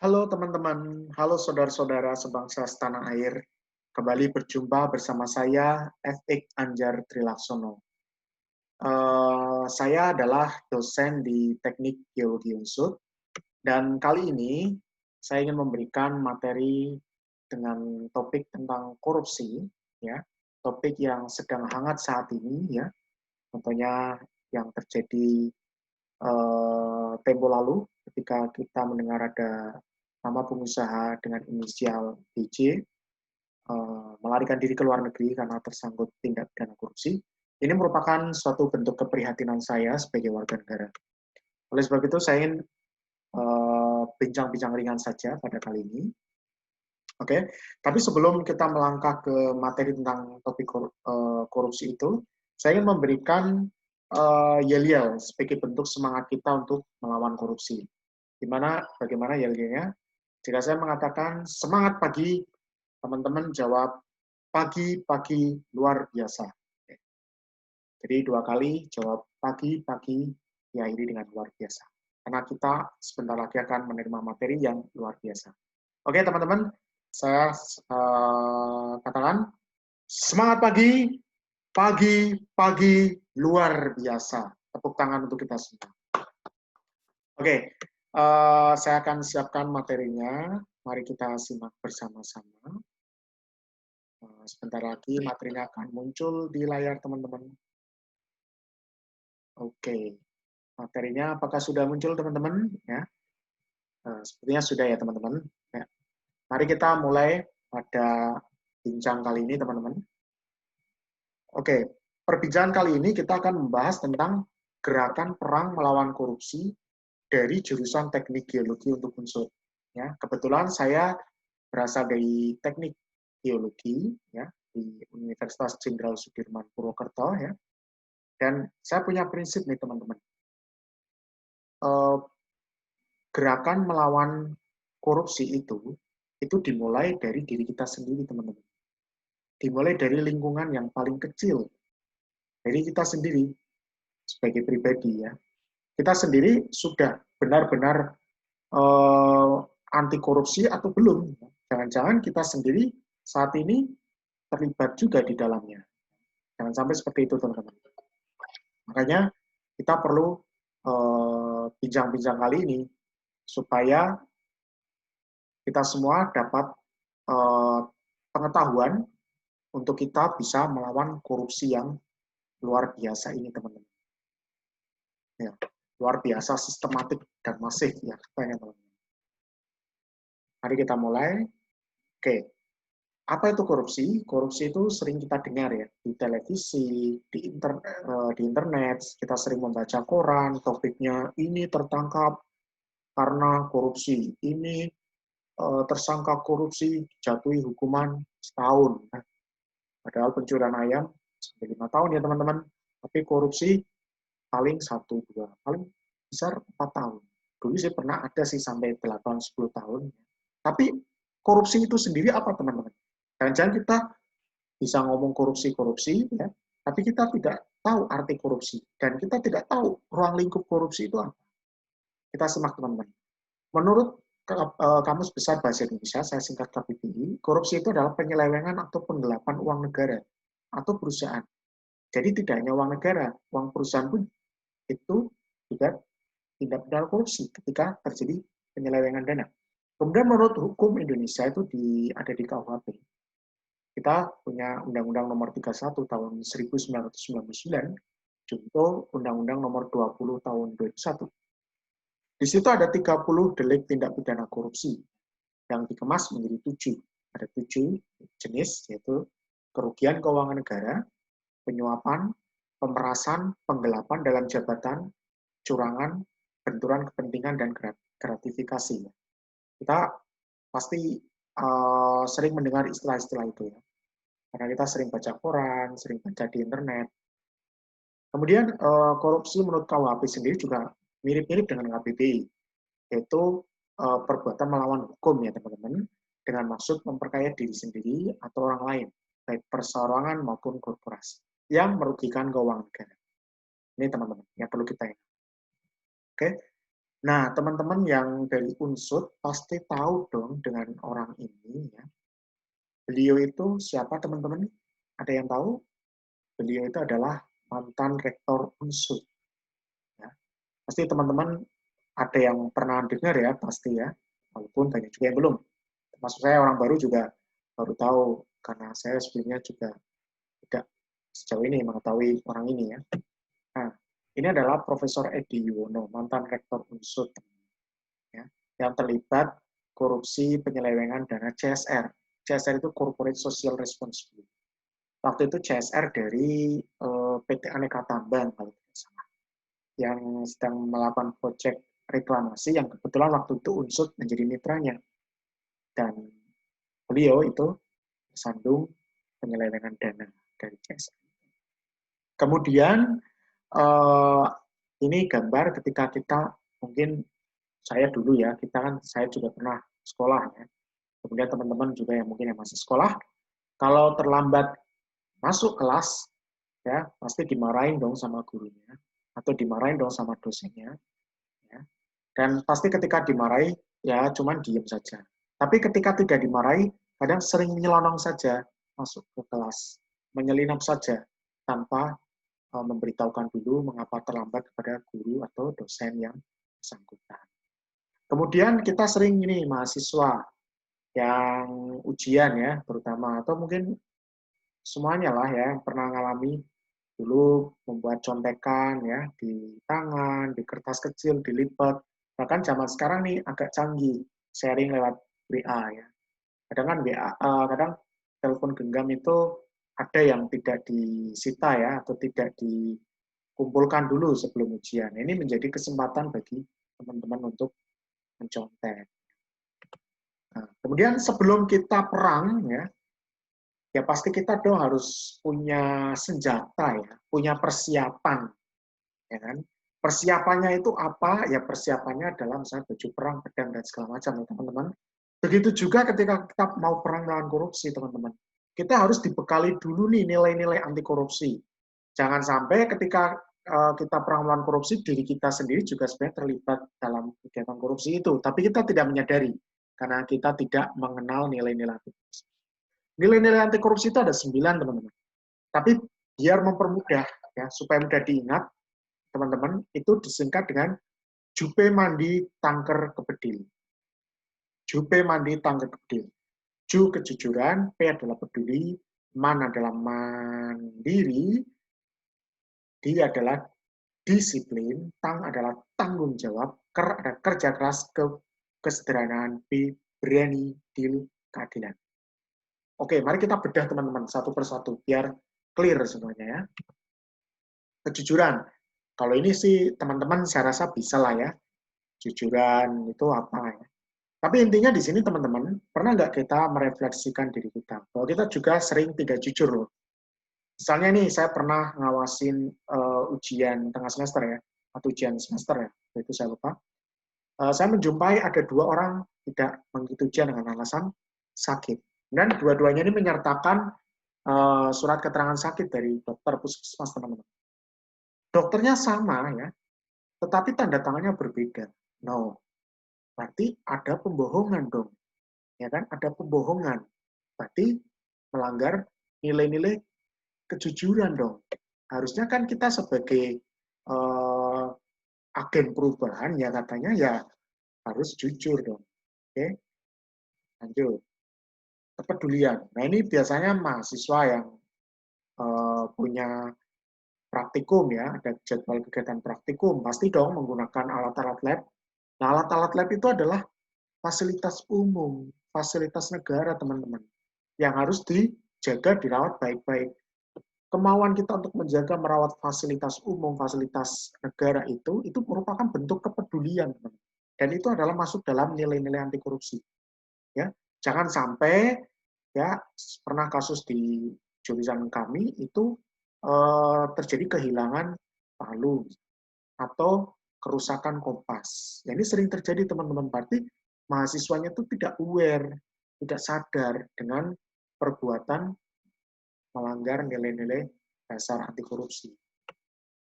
Halo teman-teman, halo saudara-saudara sebangsa setanah air. Kembali berjumpa bersama saya, FX Anjar Trilaksono. Saya adalah dosen di Teknik Geologi Unsur, dan kali ini saya ingin memberikan materi dengan topik tentang korupsi, ya, topik yang sedang hangat saat ini, ya, contohnya yang terjadi tempo lalu ketika kita mendengar ada nama pengusaha dengan inisial DJ melarikan diri ke luar negeri karena tersangkut tindak pidana korupsi. Ini merupakan suatu bentuk keprihatinan saya sebagai warga negara. Oleh sebab itu, saya ingin bincang-bincang ringan saja pada kali ini. Oke, tapi sebelum kita melangkah ke materi tentang topik korupsi itu, saya ingin memberikan yel-yel sebagai bentuk semangat kita untuk melawan korupsi. Bagaimana yel-yelnya? Jika saya mengatakan semangat pagi, teman-teman jawab pagi-pagi luar biasa. Jadi 2 kali jawab pagi-pagi diakhiri dengan luar biasa. Karena kita sebentar lagi akan menerima materi yang luar biasa. Oke teman-teman, saya katakan semangat pagi, pagi-pagi luar biasa. Tepuk tangan untuk kita semua. Oke, saya akan siapkan materinya. Mari kita simak bersama-sama. Sebentar lagi materinya akan muncul di layar teman-teman. Oke, materinya apakah sudah muncul teman-teman? Ya, sepertinya sudah ya teman-teman. Ya. Mari kita mulai pada bincang kali ini teman-teman. Oke, perbincangan kali ini kita akan membahas tentang gerakan perang melawan korupsi dari jurusan Teknik Geologi untuk unsur. Ya, kebetulan saya berasal dari Teknik Geologi ya di Universitas Jenderal Sudirman Purwokerto ya. Dan saya punya prinsip nih teman-teman. Gerakan melawan korupsi itu dimulai dari diri kita sendiri teman-teman. Dimulai dari lingkungan yang paling kecil, dari kita sendiri sebagai pribadi ya. Kita sendiri sudah benar-benar anti korupsi atau belum? Jangan-jangan kita sendiri saat ini terlibat juga di dalamnya. Jangan sampai seperti itu teman-teman. Makanya kita perlu bincang-bincang kali ini supaya kita semua dapat pengetahuan untuk kita bisa melawan korupsi yang luar biasa ini teman-teman. Ya, luar biasa sistematik dan masif ya katanya teman-teman. Mari kita mulai. Oke, apa itu korupsi? Korupsi itu sering kita dengar ya di televisi, di internet, kita sering membaca koran, topiknya ini tertangkap karena korupsi, ini tersangka korupsi jatuhi hukuman setahun. Nah, padahal pencurian ayam sampai 5 tahun ya teman-teman. Tapi korupsi paling 1-2, paling besar 4 tahun. Dulu sih pernah ada sih sampai 8-10 tahun. Tapi korupsi itu sendiri apa teman-teman? Jangan-jangan kita bisa ngomong korupsi-korupsi, ya, tapi kita tidak tahu arti korupsi. Dan kita tidak tahu ruang lingkup korupsi itu apa. Kita simak teman-teman. Menurut Kamus Besar Bahasa Indonesia, saya singkat KBBI, korupsi itu adalah penyelewengan atau penggelapan uang negara atau perusahaan. Jadi tidak hanya uang negara, uang perusahaan pun itu juga tindak pidana korupsi ketika terjadi penyelewengan dana. Kemudian menurut hukum Indonesia itu ada di KUHP. Kita punya Undang-Undang Nomor 31 tahun 1999, contoh Undang-Undang Nomor 20 tahun 2001. Di situ ada 30 delik tindak pidana korupsi yang dikemas menjadi 7. Ada 7 jenis, yaitu kerugian keuangan negara, penyuapan, pemerasan, penggelapan dalam jabatan, curangan, benturan kepentingan, dan gratifikasi. Kita pasti sering mendengar istilah-istilah itu ya. Karena kita sering baca koran, sering baca di internet. Kemudian korupsi menurut KUHP sendiri juga mirip-mirip dengan KBBI, yaitu perbuatan melawan hukum ya teman-teman, dengan maksud memperkaya diri sendiri atau orang lain, baik perseorangan maupun korporasi, yang merugikan keuangan negara. Ini teman-teman yang perlu kita ingat. Oke, Nah, teman-teman yang dari Unsud pasti tahu dong dengan orang ini ya. Beliau itu siapa teman-teman? Ada yang tahu? Beliau itu adalah mantan rektor Unsud. Ya. Pasti teman-teman ada yang pernah dengar ya, pasti ya. Walaupun banyak juga yang belum. Maksud saya orang baru juga baru tahu, karena saya sebelumnya juga tidak sejauh ini mengetahui orang ini ya. Nah, ini adalah Profesor Edi Yuwono, mantan rektor Unsud, ya, yang terlibat korupsi penyelewengan dana CSR. CSR itu Corporate Social Responsibility. Waktu itu CSR dari PT Aneka Tambang, kalau tidak salah, yang sedang melakukan proyek reklamasi yang kebetulan waktu itu Unsud menjadi mitranya. Dan beliau itu tersandung penyelewengan dana dari CSR. Kemudian ini gambar ketika kita, mungkin saya dulu ya, saya juga pernah sekolah ya. Kemudian teman-teman juga yang mungkin yang masih sekolah, kalau terlambat masuk kelas ya pasti dimarahin dong sama gurunya atau dimarahin dong sama dosennya ya. Dan pasti ketika dimarahi ya cuman diem saja. Tapi ketika tidak dimarahi kadang sering nyelonong saja masuk ke kelas, menyelinap saja tanpa memberitahukan dulu mengapa terlambat kepada guru atau dosen yang bersangkutan. Kemudian kita sering ini mahasiswa yang ujian ya terutama, atau mungkin semuanya lah ya yang pernah mengalami dulu membuat contekan ya di tangan, di kertas kecil, dilipat. Bahkan zaman sekarang nih agak canggih, sharing lewat WA ya. Kadang kan WA, kadang telepon genggam itu ada yang tidak disita ya atau tidak dikumpulkan dulu sebelum ujian. Ini menjadi kesempatan bagi teman-teman untuk mencontek. Nah, kemudian sebelum kita perang ya pasti kita dong harus punya senjata ya, punya persiapan, ya kan? Persiapannya itu apa? Ya persiapannya adalah misalnya baju perang, pedang dan segala macam, ya, teman-teman. Begitu juga ketika kita mau perang melawan korupsi, teman-teman. Kita harus dibekali dulu nih nilai-nilai anti korupsi. Jangan sampai ketika kita perang melawan korupsi, diri kita sendiri juga sebenarnya terlibat dalam kegiatan korupsi itu, tapi kita tidak menyadari karena kita tidak mengenal nilai-nilai anti korupsi. Nilai-nilai anti korupsi itu ada 9, teman-teman. Tapi biar mempermudah, ya supaya mudah diingat, teman-teman, itu disingkat dengan Jupe Mandi Tangker Kepedil. Jupe Mandi Tangker Kepedil. Ju kejujuran, P adalah peduli, Man adalah mandiri, D adalah disiplin, Tang adalah tanggung jawab, Ker ada kerja keras, kesederhanaan, P berani, Dil keadilan. Oke, mari kita bedah teman-teman satu persatu biar clear semuanya ya. Kejujuran. Kalau ini sih teman-teman saya rasa bisa lah ya. Jujuran itu apa ya. Tapi intinya di sini teman-teman, pernah nggak kita merefleksikan diri kita? Bahwa kita juga sering tidak jujur loh. Misalnya nih, saya pernah ngawasin ujian tengah semester ya, atau ujian semester ya, itu saya lupa. Saya menjumpai ada 2 orang tidak mengikuti ujian dengan alasan sakit. Dan dua-duanya ini menyertakan surat keterangan sakit dari dokter puskesmas, teman-teman. Dokternya sama ya, tetapi tanda tangannya berbeda. No, berarti ada pembohongan dong. Ya kan? Ada pembohongan. Berarti melanggar nilai-nilai kejujuran dong. Harusnya kan kita sebagai agen perubahan ya katanya ya harus jujur dong. Oke, lanjut. Kepedulian. Nah ini biasanya mahasiswa yang punya praktikum ya, ada jadwal kegiatan praktikum, pasti dong menggunakan alat-alat lab. Nah, alat-alat lab itu adalah fasilitas umum, fasilitas negara, teman-teman, yang harus dijaga, dirawat baik-baik. Kemauan kita untuk menjaga merawat fasilitas umum, fasilitas negara itu merupakan bentuk kepedulian, teman-teman. Dan itu adalah masuk dalam nilai-nilai anti korupsi. Ya, jangan sampai ya pernah kasus di jurusan kami itu terjadi kehilangan palu atau kerusakan kompas. Ya, ini sering terjadi teman-teman, berarti mahasiswanya itu tidak aware, tidak sadar dengan perbuatan melanggar nilai-nilai dasar anti korupsi.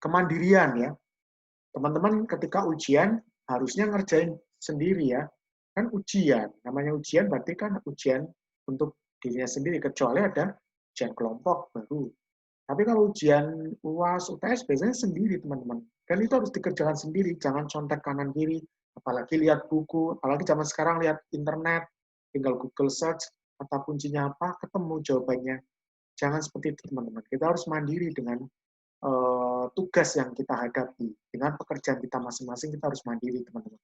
Kemandirian ya. Teman-teman ketika ujian harusnya ngerjain sendiri ya. Kan ujian, namanya ujian berarti kan ujian untuk dirinya sendiri, kecuali ada ujian kelompok baru. Tapi kalau ujian UAS, UTS biasanya sendiri teman-teman. Dan itu harus dikerjakan sendiri, jangan contek kanan kiri, apalagi lihat buku, apalagi zaman sekarang lihat internet, tinggal Google search, kata kuncinya apa, ketemu jawabannya. Jangan seperti itu teman-teman. Kita harus mandiri dengan tugas yang kita hadapi. Dengan pekerjaan kita masing-masing, kita harus mandiri teman-teman.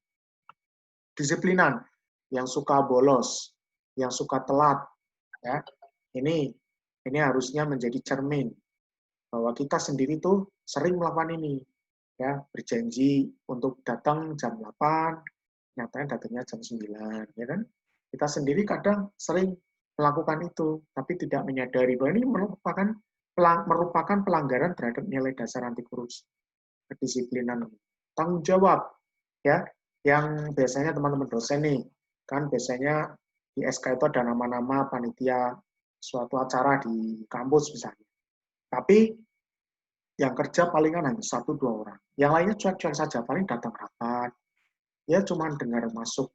Disiplinan, yang suka bolos, yang suka telat, ya ini harusnya menjadi cermin bahwa kita sendiri tuh sering melakukan ini, ya berjanji untuk datang jam 8, nyatanya datangnya jam 9, ya kan? Kita sendiri kadang sering melakukan itu, tapi tidak menyadari bahwa ini merupakan pelanggaran terhadap nilai dasar anti korupsi, kedisiplinan, tanggung jawab, ya yang biasanya teman-teman dosen nih, kan biasanya di SK itu ada nama-nama panitia suatu acara di kampus misalnya. Tapi yang kerja palingan hanya 1-2 orang. Yang lainnya cuek-cuek saja, paling datang rapat. Ya cuma dengar masuk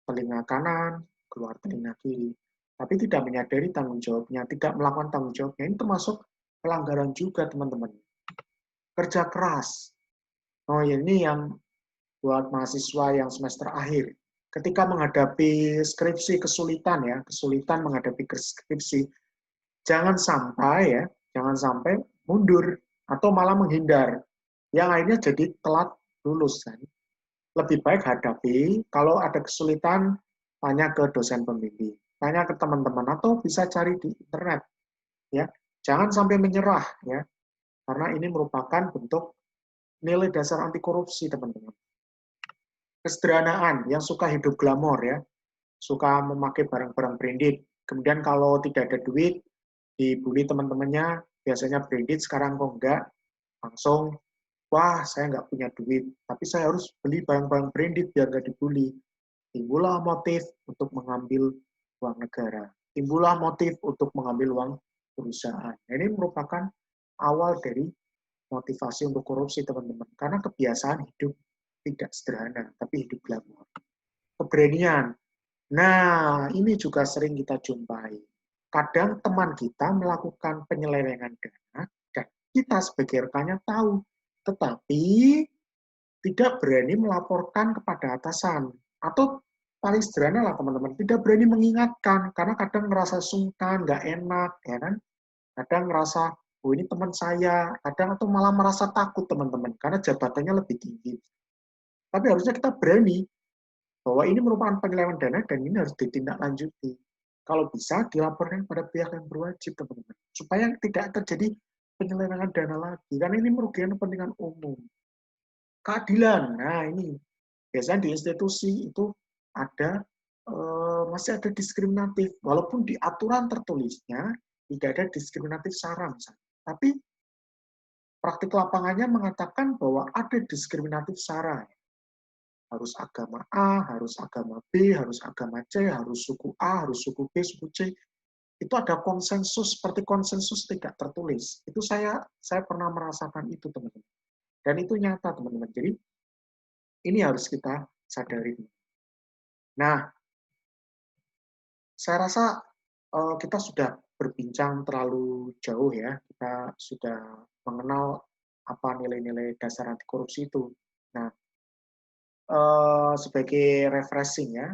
telinga kanan, keluar telinga kiri. Tapi tidak menyadari tanggung jawabnya, tidak melakukan tanggung jawabnya. Ini termasuk pelanggaran juga teman-teman. Kerja keras. Oh ini yang buat mahasiswa yang semester akhir. Ketika menghadapi skripsi kesulitan ya, kesulitan menghadapi skripsi, jangan sampai mundur atau malah menghindar. Yang akhirnya jadi telat lulus kan. Lebih baik hadapi, kalau ada kesulitan tanya ke dosen pembimbing, tanya ke teman-teman atau bisa cari di internet ya. Jangan sampai menyerah ya. Karena ini merupakan bentuk nilai dasar anti korupsi, teman-teman. Kesederhanaan, yang suka hidup glamor ya, suka memakai barang-barang branded. Kemudian kalau tidak ada duit, dibully teman-temannya, biasanya branded, sekarang kok enggak, langsung, wah saya nggak punya duit, tapi saya harus beli barang-barang branded biar nggak dibully. Timbullah motif untuk mengambil uang negara. Timbullah motif untuk mengambil uang perusahaan. Ini merupakan awal dari motivasi untuk korupsi, teman-teman. Karena kebiasaan hidup tidak sederhana, tapi hidup glamor. Keberanian. Nah, ini juga sering kita jumpai. Kadang teman kita melakukan penyelewengan dana, dan kita sebagai rekannya tahu, tetapi tidak berani melaporkan kepada atasan. Atau paling sederhana lah teman-teman, tidak berani mengingatkan, karena kadang ngerasa sungkan, nggak enak, ya kan? Kadang ngerasa, oh ini teman saya, kadang atau malah merasa takut teman-teman, karena jabatannya lebih tinggi. Tapi harusnya kita berani, bahwa ini merupakan penyelewengan dana dan ini harus ditindaklanjuti. Kalau bisa dilaporkan pada pihak yang berwajib, teman-teman, supaya tidak terjadi penyelewengan dana lagi, karena ini merugikan kepentingan umum. Keadilan, nah ini biasanya di institusi itu ada masih ada diskriminatif, walaupun di aturan tertulisnya tidak ada diskriminatif SARA misalnya, tapi praktik lapangannya mengatakan bahwa ada diskriminatif SARA. Harus agama A, harus agama B, harus agama C, harus suku A, harus suku B, suku C. Itu ada konsensus, seperti konsensus tidak tertulis. Itu saya pernah merasakan itu, teman-teman. Dan itu nyata, teman-teman. Jadi, ini harus kita sadari. Nah, saya rasa kita sudah berbincang terlalu jauh ya. Kita sudah mengenal apa nilai-nilai dasar anti korupsi itu. Nah, sebagai refreshing ya,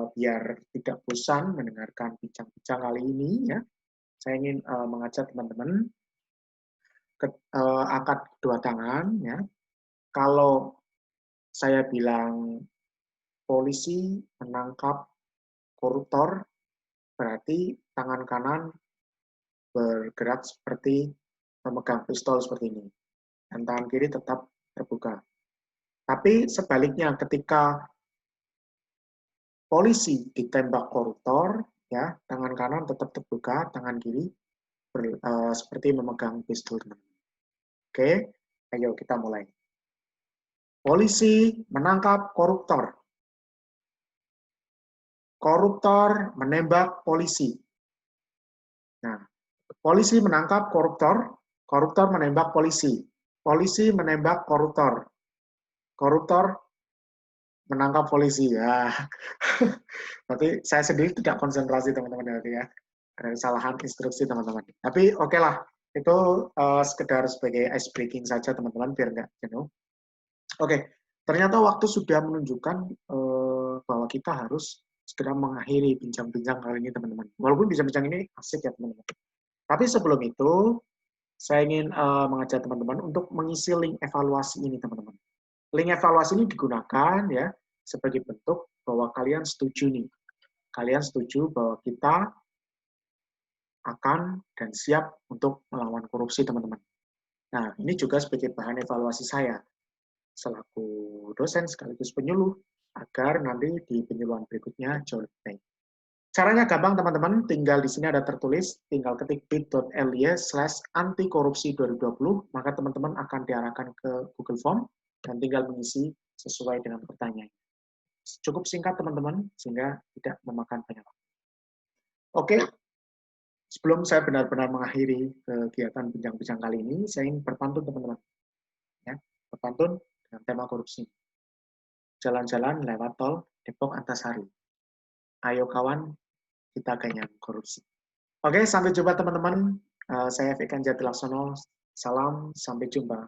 biar tidak bosan mendengarkan bincang-bincang kali ini ya, saya ingin mengajak teman-teman angkat kedua tangan ya. Kalau saya bilang polisi menangkap koruptor, berarti tangan kanan bergerak seperti memegang pistol seperti ini, dan tangan kiri tetap terbuka. Tapi sebaliknya, ketika polisi ditembak koruptor, ya tangan kanan tetap terbuka, tangan kiri seperti memegang pistol. Oke, ayo kita mulai. Polisi menangkap koruptor. Koruptor menembak polisi. Nah, polisi menangkap koruptor, koruptor menembak polisi. Polisi menembak koruptor. koruptor menangkap polisi ya. Berarti saya sendiri tidak konsentrasi teman-teman ya. Ada kesalahan instruksi teman-teman. Tapi oke lah, itu sekedar sebagai ice breaking saja teman-teman biar nggak jenuh. Oke, ternyata waktu sudah menunjukkan bahwa kita harus segera mengakhiri bincang-bincang kali ini teman-teman. Walaupun bincang-bincang ini asik ya teman-teman. Tapi sebelum itu, saya ingin mengajak teman-teman untuk mengisi link evaluasi ini teman-teman. Link evaluasi ini digunakan ya sebagai bentuk bahwa kalian setuju nih. Kalian setuju bahwa kita akan dan siap untuk melawan korupsi teman-teman. Nah, ini juga sebagai bahan evaluasi saya selaku dosen sekaligus penyuluh agar nanti di penyuluhan berikutnya jauh lebih baik. Caranya gampang teman-teman, tinggal di sini ada tertulis, tinggal ketik bit.ly/antikorupsi2020, maka teman-teman akan diarahkan ke Google Form dan tinggal mengisi sesuai dengan pertanyaan. Cukup singkat teman-teman, sehingga tidak memakan banyak waktu. Oke, sebelum saya benar-benar mengakhiri kegiatan bincang-bincang kali ini, saya ingin berpantun teman-teman. Ya, berpantun dengan tema korupsi. Jalan-jalan lewat tol Depok Antasari. Ayo kawan, kita ganyang korupsi. Oke, sampai jumpa teman-teman. Saya Fikran Jatilaksono. Salam, sampai jumpa.